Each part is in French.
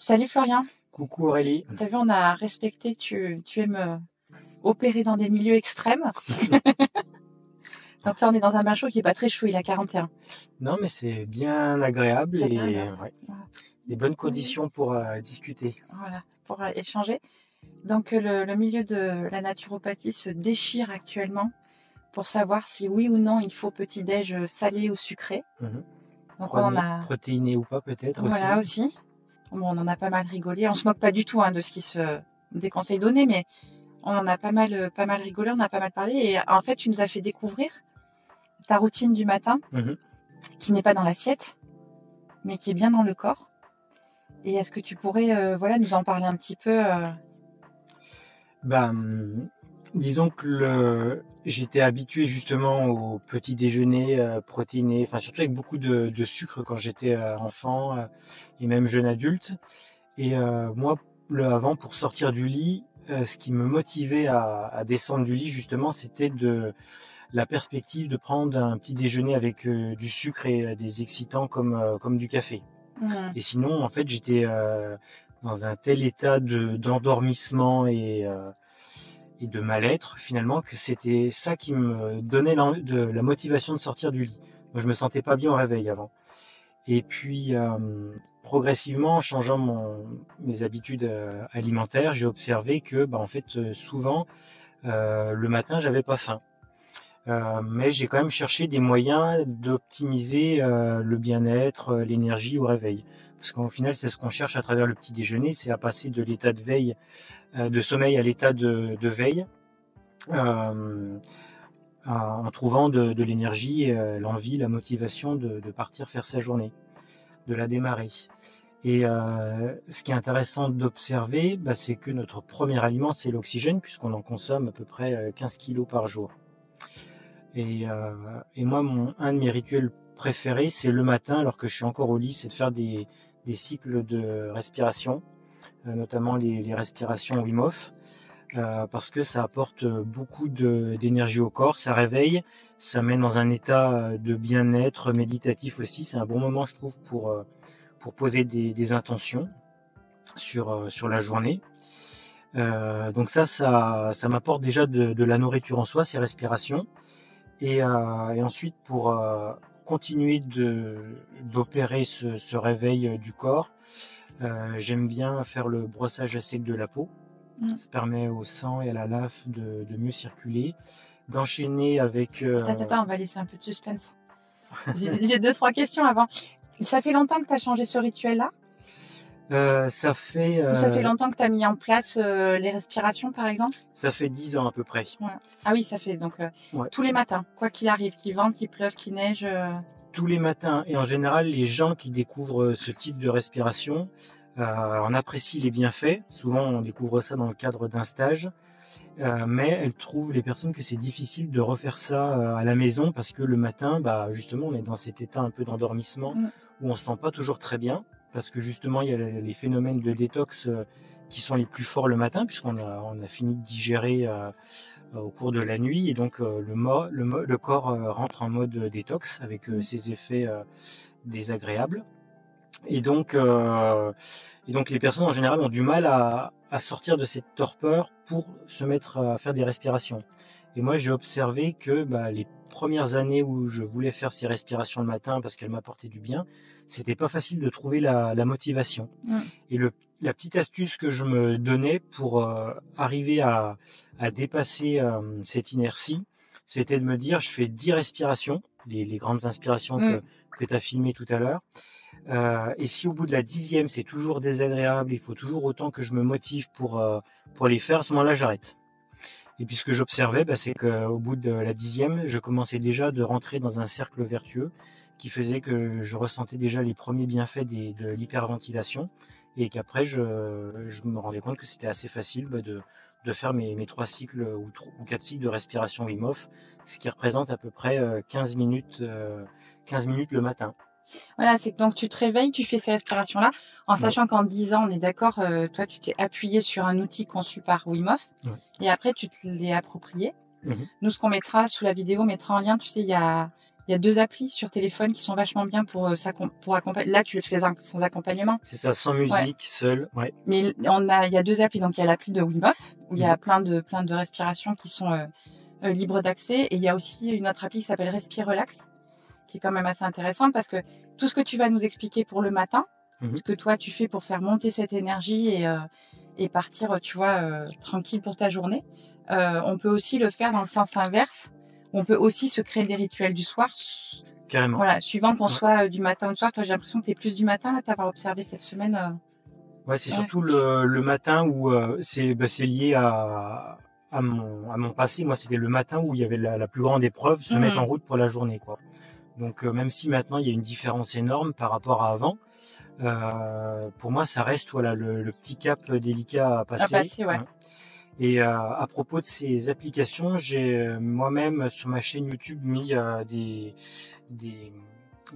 Salut Florian, Coucou Aurélie. t'as vu, on a respecté, tu aimes opérer dans des milieux extrêmes. Donc là, on est dans un bain chaud qui est pas très chaud, il a 41. Non, mais c'est bien agréable C'est et bien agréable. ouais, Voilà, des bonnes conditions pour discuter. voilà, pour échanger. Donc le milieu de la naturopathie se déchire actuellement pour savoir si oui ou non il faut petit-déj salé ou sucré. Mhm. Donc on en a, Protéiné ou pas peut-être aussi. voilà aussi. Bon, on en a pas mal rigolé. On se moque pas du tout de ce qui se des conseils donnés, mais on en a pas mal rigolé, on a pas mal parlé. Et en fait, tu nous as fait découvrir ta routine du matin, Mhm. qui n'est pas dans l'assiette, mais qui est bien dans le corps. Et est-ce que tu pourrais nous en parler un petit peu Disons que j'étais habitué justement au petit déjeuner protéiné, enfin surtout avec beaucoup de sucre quand j'étais enfant et même jeune adulte. Et moi, avant, pour sortir du lit, ce qui me motivait à descendre du lit justement, c'était la perspective de prendre un petit déjeuner avec du sucre et des excitants comme du café. Et sinon, en fait, j'étais dans un tel état d'endormissement et de mal-être, finalement, que c'était ça qui me donnait la motivation de sortir du lit. Moi, je me sentais pas bien au réveil avant. Et puis, progressivement, en changeant mes habitudes alimentaires, j'ai observé que, en fait, souvent, le matin, j'avais pas faim. Mais j'ai quand même cherché des moyens d'optimiser le bien-être, l'énergie au réveil. Parce qu'au final, c'est ce qu'on cherche à travers le petit déjeuner, c'est à passer de l'état de veille, de sommeil à l'état de veille, euh, en trouvant de l'énergie, l'envie, la motivation de partir faire sa journée, de la démarrer. Et ce qui est intéressant d'observer, c'est que notre premier aliment, c'est l'oxygène, puisqu'on en consomme à peu près 15 kilos par jour. Et moi, un de mes rituels préférés, c'est le matin, alors que je suis encore au lit, c'est de faire des cycles de respiration, notamment les respirations Wim Hof, parce que ça apporte beaucoup d'énergie au corps, ça réveille, ça met dans un état de bien-être méditatif aussi. C'est un bon moment, je trouve, pour poser des intentions sur la journée. Donc ça m'apporte déjà de la nourriture en soi, ces respirations. Et ensuite, pour continuer d'opérer ce réveil du corps, j'aime bien faire le brossage à sec de la peau. Ça permet au sang et à la lymphe de mieux circuler. D'enchaîner avec... Attends, on va laisser un peu de suspense. J'ai deux, trois questions avant. Ça fait longtemps que tu as changé ce rituel-là ça fait... Ou ça fait longtemps que tu as mis en place les respirations, par exemple Ça fait 10 ans à peu près. Ouais. Ah oui, ça fait donc Ouais. tous les matins, quoi qu'il arrive, qu'il vente, qu'il pleuve, qu'il neige. Tous les matins. Et en général, les gens qui découvrent ce type de respiration en apprécient les bienfaits. Souvent, on découvre ça dans le cadre d'un stage. Mais elles trouvent, les personnes, que c'est difficile de refaire ça à la maison parce que le matin, justement, on est dans cet état un peu d'endormissement où on se sent pas toujours très bien parce que justement, il y a les phénomènes de détox qui sont les plus forts le matin puisqu'on a fini de digérer au cours de la nuit et donc le corps rentre en mode détox avec ses effets désagréables. Et donc les personnes en général ont du mal à sortir de cette torpeur pour se mettre à faire des respirations. Et moi, j'ai observé que les premières années où je voulais faire ces respirations le matin parce qu'elles m'apportaient du bien, c'était pas facile de trouver la motivation. Et la petite astuce que je me donnais pour arriver à dépasser cette inertie, c'était de me dire, je fais 10 respirations, les grandes inspirations que tu as filmées tout à l'heure. Et si au bout de la 10e, c'est toujours désagréable, il faut toujours autant que je me motive pour les faire, à ce moment-là, j'arrête. Et puis ce que j'observais, c'est qu'au bout de la 10e, je commençais déjà de rentrer dans un cercle vertueux qui faisait que je ressentais déjà les premiers bienfaits de l'hyperventilation et qu'après, je me rendais compte que c'était assez facile de faire mes 3 cycles ou 4 cycles de respiration Wim Hof, ce qui représente à peu près 15 minutes le matin. Voilà, c'est que donc tu te réveilles, tu fais ces respirations-là, en sachant qu'en 10 ans, on est d'accord, toi tu t'es appuyé sur un outil conçu par Wim Hof, et après tu te l'es approprié. Nous, ce qu'on mettra sous la vidéo, on mettra en lien, tu sais, il y a Il y a 2 applis sur téléphone qui sont vachement bien pour accompagner. Là, tu le fais sans accompagnement. C'est ça, sans musique, seul, ouais. Mais il y a 2 applis. Donc, il y a l'appli de Wim Hof, où il y a plein de respirations qui sont libres d'accès. Et il y a aussi une autre appli qui s'appelle Respire Relax, qui est quand même assez intéressante parce que tout ce que tu vas nous expliquer pour le matin, que toi, tu fais pour faire monter cette énergie et partir, tu vois, tranquille pour ta journée, on peut aussi le faire dans le sens inverse. On peut aussi se créer des rituels du soir. Carrément. Voilà, suivant qu'on soit du matin ou du soir. Toi, j'ai l'impression que tu es plus du matin, là, t'avoir observé cette semaine. Ouais, c'est surtout le matin où c'est lié à mon passé. Moi, c'était le matin où il y avait la plus grande épreuve, se mettre en route pour la journée, quoi. Donc, même si maintenant il y a une différence énorme par rapport à avant, pour moi, ça reste voilà le petit cap délicat à passer. Ouais. Et à propos de ces applications, j'ai moi-même sur ma chaîne YouTube mis des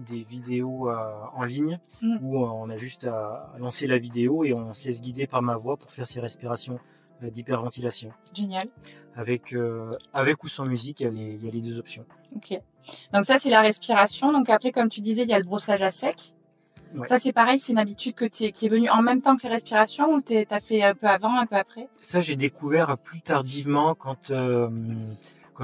vidéos en ligne où on a juste à lancer la vidéo et on se laisse guider par ma voix pour faire ces respirations d'hyperventilation. Génial. Avec ou sans musique, il y a les 2 options. Ok. Donc ça, c'est la respiration. Donc après, comme tu disais, il y a le brossage à sec. Ouais. Ça, c'est pareil, c'est une habitude qui est venue en même temps que les respirations ou t'as fait un peu avant, un peu après? Ça, j'ai découvert plus tardivement quand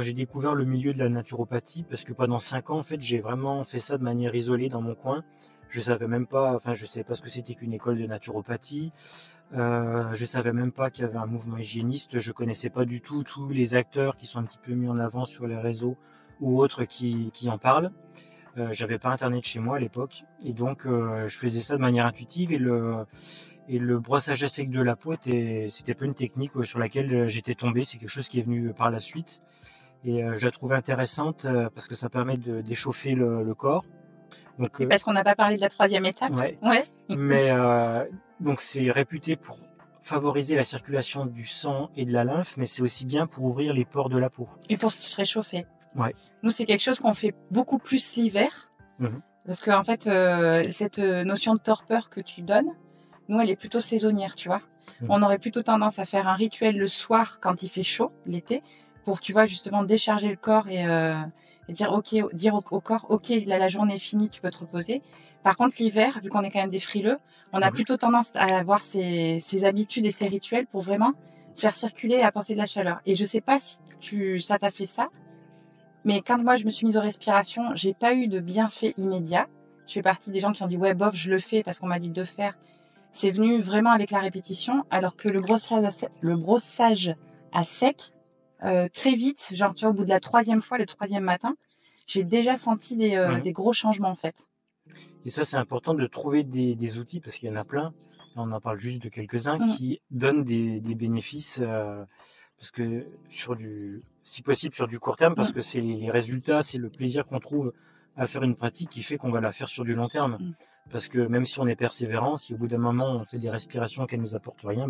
j'ai découvert le milieu de la naturopathie, parce que pendant 5 ans, en fait, j'ai vraiment fait ça de manière isolée dans mon coin. Je savais pas ce que c'était qu'une école de naturopathie. Je savais même pas qu'il y avait un mouvement hygiéniste. Je connaissais pas du tout tous les acteurs qui sont un petit peu mis en avant sur les réseaux ou autres qui en parlent. J'avais pas internet chez moi à l'époque, et donc je faisais ça de manière intuitive, et le brossage à sec de la peau c'était pas une technique sur laquelle j'étais tombé. C'est quelque chose qui est venu par la suite, et je la trouvais intéressante parce que ça permet d'échauffer le corps. Donc, Et parce qu'on n'a pas parlé de la 3e étape. Ouais. Ouais. Mais donc c'est réputé pour favoriser la circulation du sang et de la lymphe, mais c'est aussi bien pour ouvrir les pores de la peau. Et pour se réchauffer. Ouais. Nous, c'est quelque chose qu'on fait beaucoup plus l'hiver. Parce que en fait, cette notion de torpeur que tu donnes, nous, elle est plutôt saisonnière, tu vois. On aurait plutôt tendance à faire un rituel le soir quand il fait chaud, l'été, pour, tu vois, justement décharger le corps et dire au corps, ok, là, la journée est finie, tu peux te reposer. Par contre, l'hiver, vu qu'on est quand même des frileux, on a plutôt tendance à avoir ces habitudes et ces rituels pour vraiment faire circuler et apporter de la chaleur. Et je sais pas si ça t'a fait ça, mais quand moi je me suis mise aux respirations, j'ai pas eu de bienfait immédiat. Je fais partie des gens qui ont dit ouais bof, je le fais parce qu'on m'a dit de le faire. C'est venu vraiment avec la répétition, alors que le brossage à sec, très vite, genre tu vois, au bout de la 3e fois, le 3e matin, j'ai déjà senti des gros changements en fait. Et ça, c'est important de trouver des outils, parce qu'il y en a plein. Là, on en parle juste de quelques-uns qui donnent des bénéfices, parce que si possible sur du court terme, parce que c'est les résultats, c'est le plaisir qu'on trouve à faire une pratique qui fait qu'on va la faire sur du long terme. Parce que même si on est persévérant, si au bout d'un moment on fait des respirations qui ne nous apportent rien,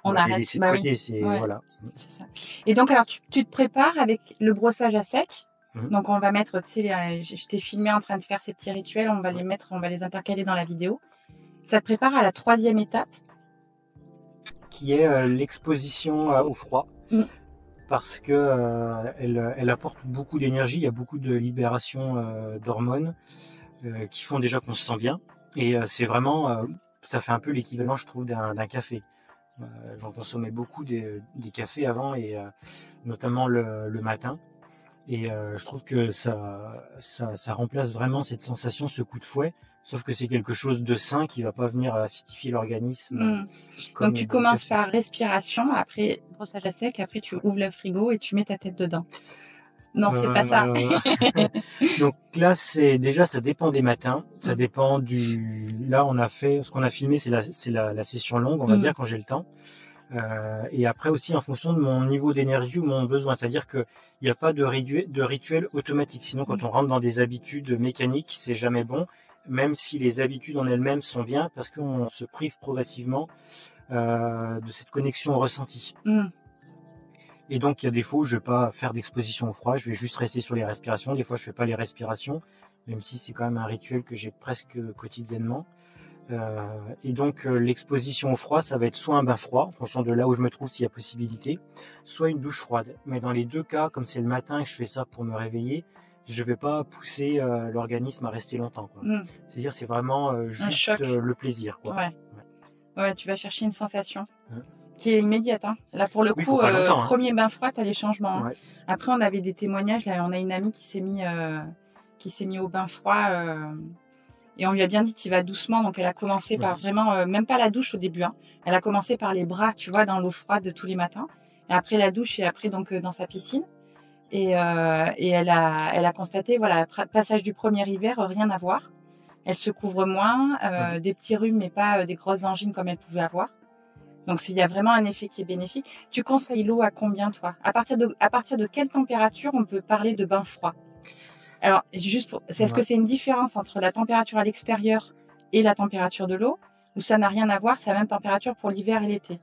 on va les arrête. laisser de côté. Voilà. C'est ça. Et donc alors tu te prépares avec le brossage à sec. Donc on va mettre, tu sais, je t'ai filmé en train de faire ces petits rituels, on va les intercaler dans la vidéo. Ça te prépare à la 3e étape, qui est l'exposition au froid, parce que elle apporte beaucoup d'énergie. Il y a beaucoup de libération d'hormones qui font déjà qu'on se sent bien, et c'est vraiment, ça fait un peu l'équivalent, je trouve, d'un café. J'en consommais beaucoup des cafés avant, et notamment le matin. Et je trouve que ça remplace vraiment cette sensation, ce coup de fouet, sauf que c'est quelque chose de sain qui va pas venir acidifier l'organisme. Donc tu commences par respiration, après brossage à sec, après tu ouvres le frigo et tu mets ta tête dedans. Non, c'est pas ça. Donc là, ça dépend des matins, ça dépend là on a fait, ce qu'on a filmé, c'est la session longue, on va dire, quand j'ai le temps. Et après aussi en fonction de mon niveau d'énergie ou mon besoin, c'est-à-dire que il n'y a pas de rituel automatique. Sinon, quand on rentre dans des habitudes mécaniques, c'est jamais bon, même si les habitudes en elles-mêmes sont bien, parce qu'on se prive progressivement de cette connexion au ressenti. Et donc il y a des fois où je vais pas faire d'exposition au froid, je vais juste rester sur les respirations. Des fois je fais pas les respirations, même si c'est quand même un rituel que j'ai presque quotidiennement. Et donc l'exposition au froid, ça va être soit un bain froid en fonction de là où je me trouve s'il y a possibilité, soit une douche froide. Mais dans les 2 cas, comme c'est le matin et que je fais ça pour me réveiller, je vais pas pousser l'organisme à rester longtemps, quoi. C'est-à-dire, c'est vraiment juste le plaisir, quoi. Ouais, tu vas chercher une sensation Ouais. qui est immédiate. Hein. Là, pour le Oui, coup, faut pas longtemps, hein. premier bain froid, tu as les changements. Hein. Ouais. Après, on avait des témoignages. Là, on a une amie qui s'est mis au bain froid. Et on lui a bien dit, tu vas doucement. Donc, elle a commencé par vraiment, même pas la douche au début. Hein. Elle a commencé par les bras, tu vois, dans l'eau froide tous les matins. Et après la douche et après donc dans sa piscine. Et elle a constaté, voilà, passage du premier hiver, rien à voir. Elle se couvre moins, des petits rhumes, mais pas des grosses angines comme elle pouvait avoir. Donc, il y a vraiment un effet qui est bénéfique. Tu conseilles l'eau à combien, toi? À partir de quelle température on peut parler de bain froid? Alors, est-ce que c'est une différence entre la température à l'extérieur et la température de l'eau? Ou ça n'a rien à voir, c'est la même température pour l'hiver et l'été?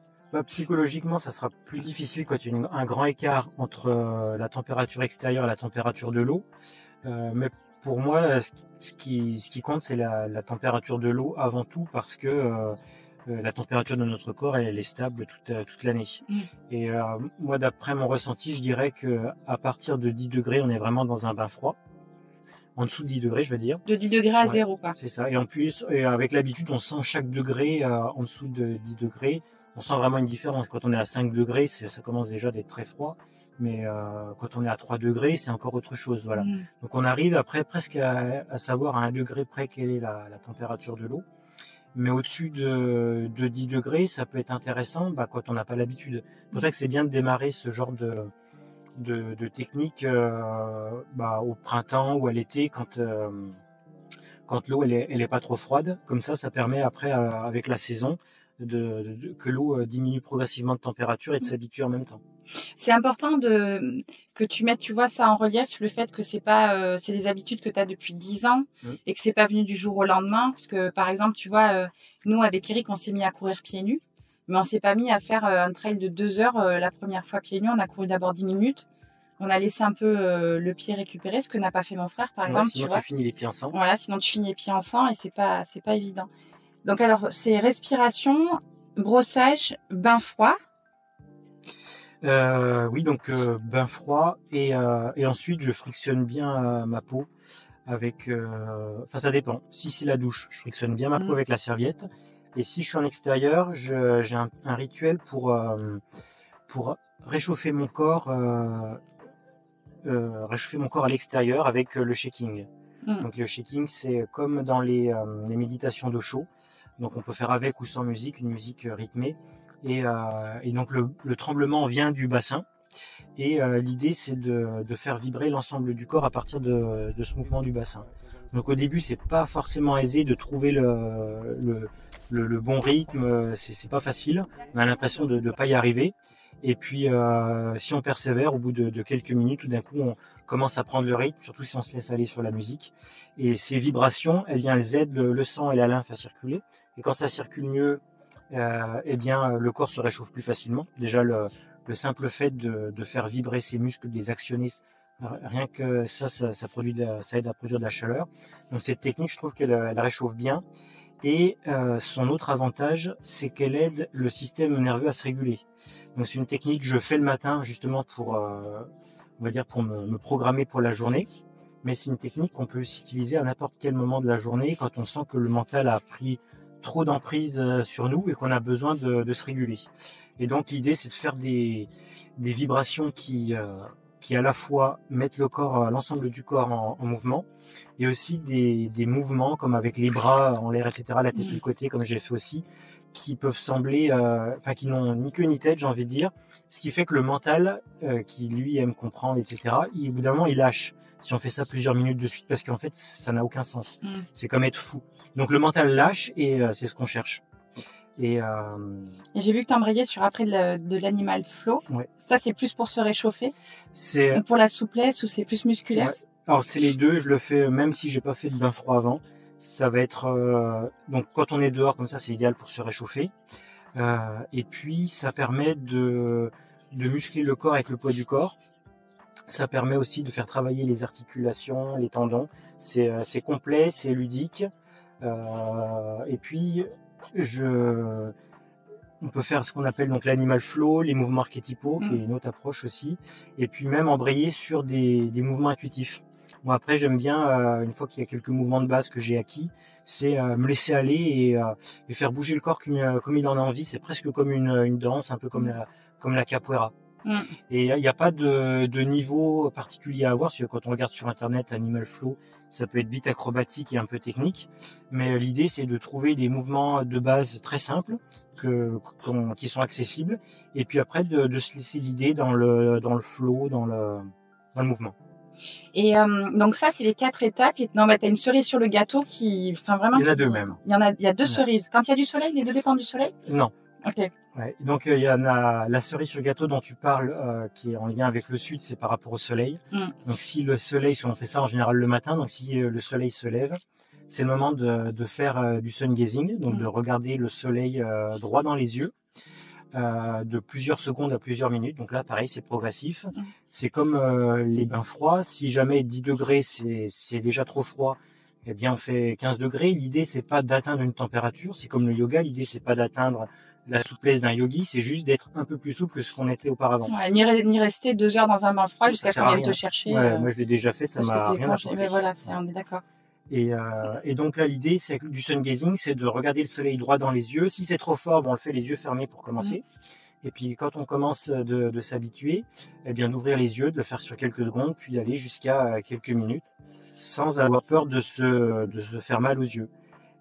Psychologiquement, ça sera plus difficile quand il y a un grand écart entre la température extérieure et la température de l'eau. Mais pour moi, ce qui compte, c'est la température de l'eau avant tout, parce que la température de notre corps, elle est stable toute l'année. Et moi, d'après mon ressenti, je dirais que à partir de 10 degrés, on est vraiment dans un bain froid. En dessous de 10 degrés, je veux dire. De 10 degrés à 0, quoi. C'est ça. Et en plus, avec l'habitude, on sent chaque degré en dessous de 10 degrés. On sent vraiment une différence. Quand on est à 5 degrés, ça commence déjà d'être très froid. Mais quand on est à 3 degrés, c'est encore autre chose. Voilà. Donc on arrive après presque à savoir à 1 degré près quelle est la température de l'eau. Mais au-dessus de 10 degrés, ça peut être intéressant quand on n'a pas l'habitude. C'est pour ça que c'est bien de démarrer ce genre de technique au printemps ou à l'été quand l'eau elle est pas trop froide. Comme ça permet après avec la saison que l'eau diminue progressivement de température et de s'habituer en même temps. C'est important que tu mettes, tu vois, ça en relief, le fait que c'est des habitudes que tu as depuis 10 ans et que c'est pas venu du jour au lendemain. Parce que, par exemple, tu vois, nous, avec Eric, on s'est mis à courir pieds nus, mais on s'est pas mis à faire un trail de 2 heures la première fois pieds nus. On a couru d'abord 10 minutes. On a laissé un peu le pied récupérer, ce que n'a pas fait mon frère, par exemple. Sinon, tu finis les pieds en sang. Voilà, sinon tu finis les pieds en sang et c'est pas évident. Donc, alors, c'est respiration, brossage, bain froid. Oui, donc bain froid et ensuite je frictionne bien ma peau avec. Enfin, ça dépend. Si c'est la douche, je frictionne bien ma peau avec la serviette. Et si je suis en extérieur, j'ai un rituel pour réchauffer mon corps à l'extérieur avec le shaking. Donc le shaking, c'est comme dans les méditations d'Osho. Donc on peut faire avec ou sans musique, une musique rythmée. Et donc le tremblement vient du bassin. Et l'idée, c'est de faire vibrer l'ensemble du corps à partir de ce mouvement du bassin. Donc au début, c'est pas forcément aisé de trouver le bon rythme. C'est pas facile. On a l'impression de ne pas y arriver. Et puis, si on persévère, au bout de quelques minutes, tout d'un coup, on commence à prendre le rythme, surtout si on se laisse aller sur la musique. Et ces vibrations, elles aident le sang et la lymphe à circuler. Et quand ça circule mieux, le corps se réchauffe plus facilement. Déjà, le simple fait de faire vibrer ses muscles, de les actionner, rien que ça aide à produire de la chaleur. Donc cette technique, je trouve qu'elle réchauffe bien. Et son autre avantage, c'est qu'elle aide le système nerveux à se réguler. Donc c'est une technique que je fais le matin justement pour me programmer pour la journée. Mais c'est une technique qu'on peut utiliser à n'importe quel moment de la journée quand on sent que le mental a pris trop d'emprise sur nous et qu'on a besoin de se réguler. Et donc l'idée, c'est de faire des vibrations qui à la fois mettent l'ensemble du corps en mouvement, et aussi des mouvements comme avec les bras en l'air, etc., la tête sur le côté, comme j'ai fait aussi, qui peuvent sembler, qui n'ont ni queue ni tête, j'ai envie de dire, ce qui fait que le mental, qui lui aime comprendre, etc., au bout d'un moment, il lâche. Si on fait ça plusieurs minutes de suite, parce qu'en fait, ça n'a aucun sens. C'est comme être fou. Donc le mental lâche et c'est ce qu'on cherche. Et j'ai vu que tu embrayais sur après de l'animal flow. Ouais. Ça, c'est plus pour se réchauffer. Ou pour la souplesse, ou c'est plus musculaire. Ouais. Alors c'est les deux. Je le fais même si j'ai pas fait de bain froid avant. Ça va être donc quand on est dehors comme ça, c'est idéal pour se réchauffer. Et puis ça permet de muscler le corps avec le poids du corps. Ça permet aussi de faire travailler les articulations, les tendons. C'est complet, c'est ludique. Et puis on peut faire ce qu'on appelle donc l'animal flow, les mouvements archétypaux, qui est une autre approche aussi. Et puis même embrayer sur des mouvements intuitifs. Bon, après, j'aime bien, une fois qu'il y a quelques mouvements de base que j'ai acquis, c'est me laisser aller et faire bouger le corps comme il en a envie. C'est presque comme une danse, un peu comme la capoeira. Mm. Et il n'y a pas de niveau particulier à avoir, parce que quand on regarde sur Internet, Animal Flow, ça peut être vite acrobatique et un peu technique. Mais l'idée, c'est de trouver des mouvements de base très simples, qui sont accessibles. Et puis après, de se laisser guider dans le flow, dans le mouvement. Et donc ça, c'est les 4 étapes. Et non, bah, t'as une cerise sur le gâteau enfin vraiment. Il y en a 2 même. Il y a 2 cerises. Quand il y a du soleil, les 2 dépendent du soleil? Non. Ok. Ouais. Donc il y en a la cerise sur le gâteau dont tu parles, qui est en lien avec le sud, c'est par rapport au soleil. Donc si le soleil, on fait ça en général le matin, donc si le soleil se lève, c'est le moment de faire du sun gazing, donc de regarder le soleil droit dans les yeux. De plusieurs secondes à plusieurs minutes. Donc là, pareil, c'est progressif. C'est comme les bains froids. Si jamais 10 degrés, c'est déjà trop froid, eh bien, on fait 15 degrés. L'idée, c'est pas d'atteindre une température. C'est comme le yoga. L'idée, c'est pas d'atteindre la souplesse d'un yogi. C'est juste d'être un peu plus souple que ce qu'on était auparavant. Ouais, ni rester 2 heures dans un bain froid jusqu'à ce qu'on vienne te chercher. Ouais, moi, je l'ai déjà fait. Ça m'a rien apporté. Mais voilà, on est d'accord. Et donc là, l'idée, c'est du sun gazing, c'est de regarder le soleil droit dans les yeux. Si c'est trop fort, on le fait les yeux fermés pour commencer. Et puis quand on commence de s'habituer, eh bien d'ouvrir les yeux, de le faire sur quelques secondes, puis d'aller jusqu'à quelques minutes, sans avoir peur de se faire mal aux yeux.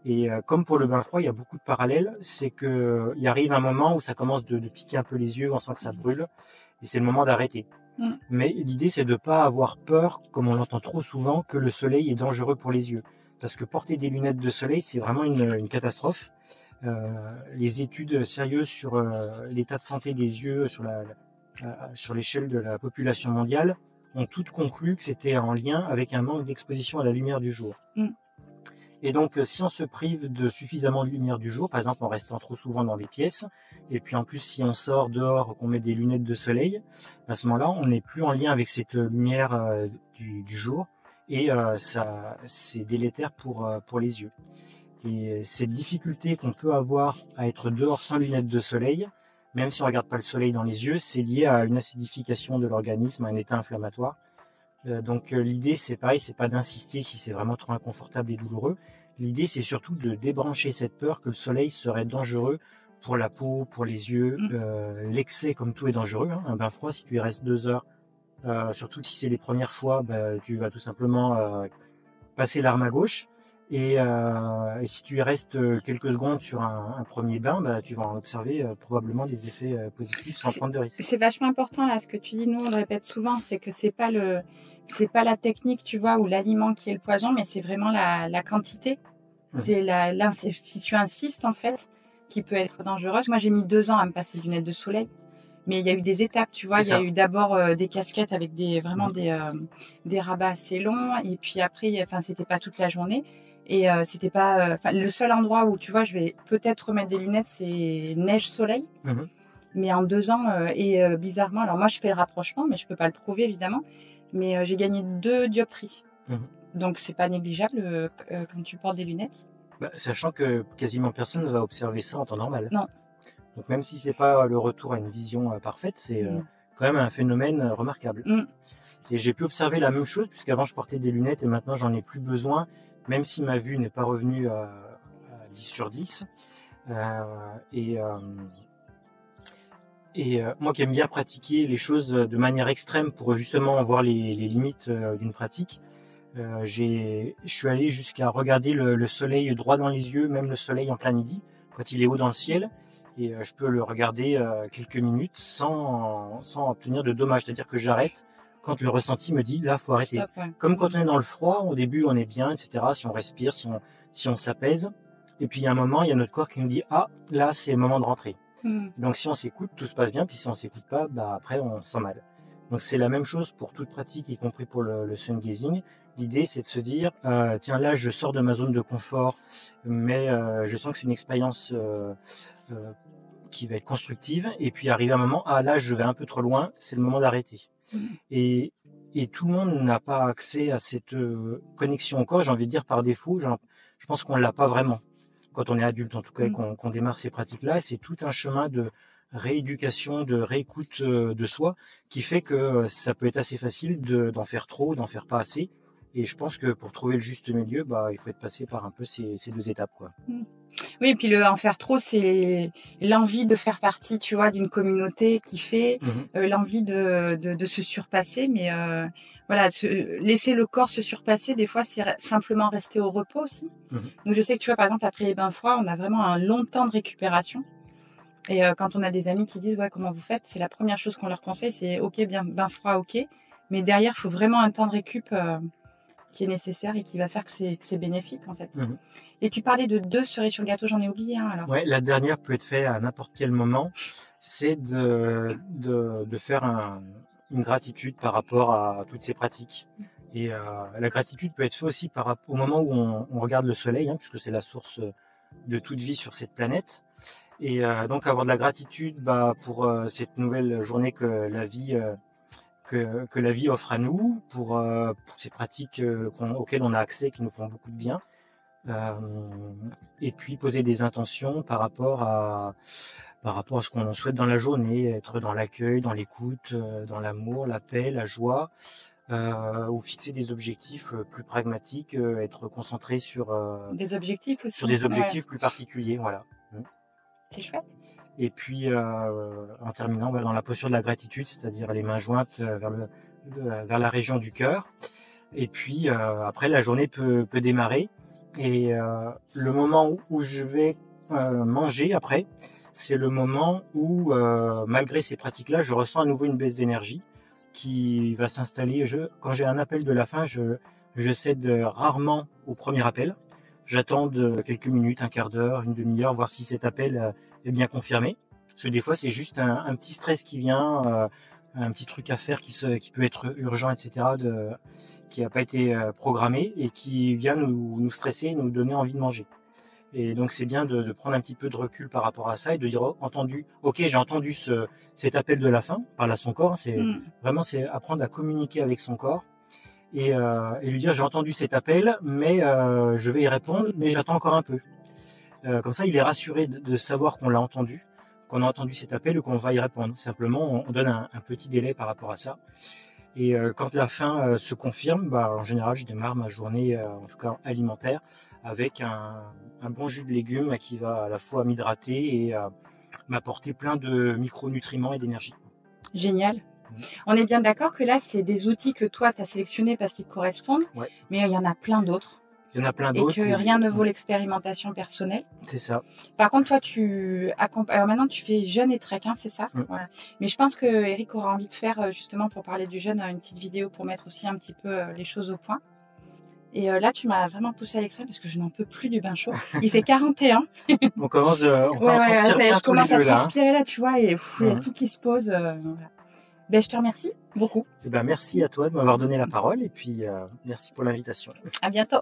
Et comme pour le bain froid, il y a beaucoup de parallèles. C'est que il arrive un moment où ça commence de piquer un peu les yeux, on sent que ça brûle, et c'est le moment d'arrêter. Mais l'idée, c'est de pas avoir peur, comme on l'entend trop souvent, que le soleil est dangereux pour les yeux. Parce que porter des lunettes de soleil, c'est vraiment une catastrophe. Les études sérieuses sur l'état de santé des yeux sur l'échelle de la population mondiale ont toutes conclu que c'était en lien avec un manque d'exposition à la lumière du jour. Et donc, si on se prive de suffisamment de lumière du jour, par exemple en restant trop souvent dans des pièces, et puis en plus si on sort dehors, qu'on met des lunettes de soleil, à ce moment-là, on n'est plus en lien avec cette lumière du jour, et ça, c'est délétère pour les yeux. Et cette difficulté qu'on peut avoir à être dehors sans lunettes de soleil, même si on regarde pas le soleil dans les yeux, c'est lié à une acidification de l'organisme, à un état inflammatoire. Donc l'idée, c'est pareil, c'est pas d'insister si c'est vraiment trop inconfortable et douloureux. L'idée, c'est surtout de débrancher cette peur que le soleil serait dangereux pour la peau, pour les yeux. L'excès, comme tout, est dangereux. Un bain froid, si tu y restes 2 heures, surtout si c'est les premières fois, tu vas tout simplement passer l'arme à gauche. Et si tu y restes quelques secondes sur un premier bain, tu vas en observer probablement des effets positifs sans prendre de risque. C'est vachement important là ce que tu dis. Nous, on le répète souvent, c'est que c'est pas la technique, tu vois, ou l'aliment qui est le poison, mais c'est vraiment la quantité. C'est si tu insistes en fait, qui peut être dangereuse. Moi, j'ai mis 2 ans à me passer des lunettes de soleil. Mais il y a eu des étapes, tu vois. Il y a eu d'abord des casquettes avec des rabats assez longs, et puis après, c'était pas toute la journée. Et c'était pas, le seul endroit où tu vois, je vais peut-être remettre des lunettes, c'est neige-soleil. Mais en 2 ans, bizarrement, alors moi je fais le rapprochement, mais je peux pas le prouver évidemment. Mais j'ai gagné 2 dioptries. Donc c'est pas négligeable quand tu portes des lunettes. Sachant que quasiment personne ne va observer ça en temps normal. Non. Donc même si c'est pas le retour à une vision parfaite, c'est quand même un phénomène remarquable. Et j'ai pu observer la même chose, puisqu'avant je portais des lunettes et maintenant j'en ai plus besoin, même si ma vue n'est pas revenue à 10 sur 10. Et moi qui aime bien pratiquer les choses de manière extrême pour justement voir les limites d'une pratique, je suis allé jusqu'à regarder le soleil droit dans les yeux, même le soleil en plein midi, quand il est haut dans le ciel. Et je peux le regarder quelques minutes sans obtenir de dommages. C'est-à-dire que j'arrête quand le ressenti me dit là, faut arrêter. Stop, ouais. Comme quand on est dans le froid, au début on est bien, etc. Si on respire, si on s'apaise. Et puis il y a un moment, il y a notre corps qui nous dit ah, là c'est le moment de rentrer. Donc si on s'écoute, tout se passe bien. Puis si on s'écoute pas, après on se sent mal. Donc c'est la même chose pour toute pratique, y compris pour le sun gazing. L'idée, c'est de se dire, tiens, là, je sors de ma zone de confort, mais je sens que c'est une expérience qui va être constructive. Et puis, arrive un moment, là, je vais un peu trop loin, c'est le moment d'arrêter. Et tout le monde n'a pas accès à cette connexion au corps, j'ai envie de dire par défaut. Je pense qu'on l'a pas vraiment quand on est adulte, en tout cas, et qu'on démarre ces pratiques-là. C'est tout un chemin de rééducation, de réécoute de soi, qui fait que ça peut être assez facile d'en faire trop, d'en faire pas assez. Et je pense que pour trouver le juste milieu, il faut être passé par un peu ces deux étapes, quoi. Oui, et puis le en faire trop, c'est l'envie de faire partie, tu vois, d'une communauté qui fait, l'envie de se surpasser, mais voilà, laisser le corps se surpasser, des fois, c'est simplement rester au repos aussi. Donc je sais que, tu vois, par exemple, après les bains froids, on a vraiment un long temps de récupération. Et quand on a des amis qui disent, ouais, comment vous faites, c'est la première chose qu'on leur conseille, c'est ok, bien bain froid, ok, mais derrière, il faut vraiment un temps de récup qui est nécessaire et qui va faire que c'est bénéfique, en fait. Et tu parlais de 2 cerises sur le gâteau, j'en ai oublié un alors. Ouais, la dernière peut être faite à n'importe quel moment. C'est de faire une gratitude par rapport à toutes ces pratiques. Et la gratitude peut être faite aussi au moment où on regarde le soleil, puisque c'est la source de toute vie sur cette planète. Et donc avoir de la gratitude pour cette nouvelle journée que la vie que la vie offre à nous, pour ces pratiques auxquelles on a accès, qui nous font beaucoup de bien. Et puis poser des intentions par rapport à ce qu'on en souhaite dans la journée, être dans l'accueil, dans l'écoute, dans l'amour, la paix, la joie, ou fixer des objectifs plus pragmatiques, être concentré sur des objectifs aussi. Sur des objectifs plus particuliers, voilà. C'est chouette. Et puis en terminant dans la posture de la gratitude, c'est-à-dire les mains jointes vers la région du cœur. Et puis après la journée peut démarrer. Et le moment où je vais manger après, c'est le moment où, malgré ces pratiques-là, je ressens à nouveau une baisse d'énergie qui va s'installer. Quand j'ai un appel de la faim, je cède rarement au premier appel. J'attends quelques minutes, un quart d'heure, une demi-heure, voir si cet appel est bien confirmé. Parce que des fois, c'est juste un petit stress qui vient, un petit truc à faire qui peut être urgent, etc., qui n'a pas été programmé et qui vient nous stresser, nous donner envie de manger. Et donc c'est bien de prendre un petit peu de recul par rapport à ça et de dire j'ai entendu cet appel de la faim, parle à son corps. Vraiment c'est apprendre à communiquer avec son corps et lui dire j'ai entendu cet appel, mais je vais y répondre, mais j'attends encore un peu. Comme ça il est rassuré de savoir qu'on l'a entendu, qu'on a entendu cet appel et qu'on va y répondre. Simplement on donne un petit délai par rapport à ça. Et quand la faim se confirme, en général, je démarre ma journée, en tout cas alimentaire, avec un bon jus de légumes qui va à la fois m'hydrater et m'apporter plein de micronutriments et d'énergie. Génial. On est bien d'accord que là, c'est des outils que toi, tu as sélectionnés parce qu'ils te correspondent, mais il y en a plein d'autres. Il y en a plein d'autres. Et que rien ne vaut l'expérimentation personnelle. C'est ça. Par contre, toi, alors maintenant, tu fais jeûne et trek, c'est ça? Voilà. Mais je pense que Eric aura envie de faire, justement, pour parler du jeûne, une petite vidéo pour mettre aussi un petit peu les choses au point. Et là, tu m'as vraiment poussé à l'extrême parce que je n'en peux plus du bain chaud. Il fait 41. On commence, je commence à transpirer là, tu vois, et il y a tout qui se pose. Voilà. Je te remercie beaucoup. Merci à toi de m'avoir donné la parole et puis merci pour l'invitation. À bientôt.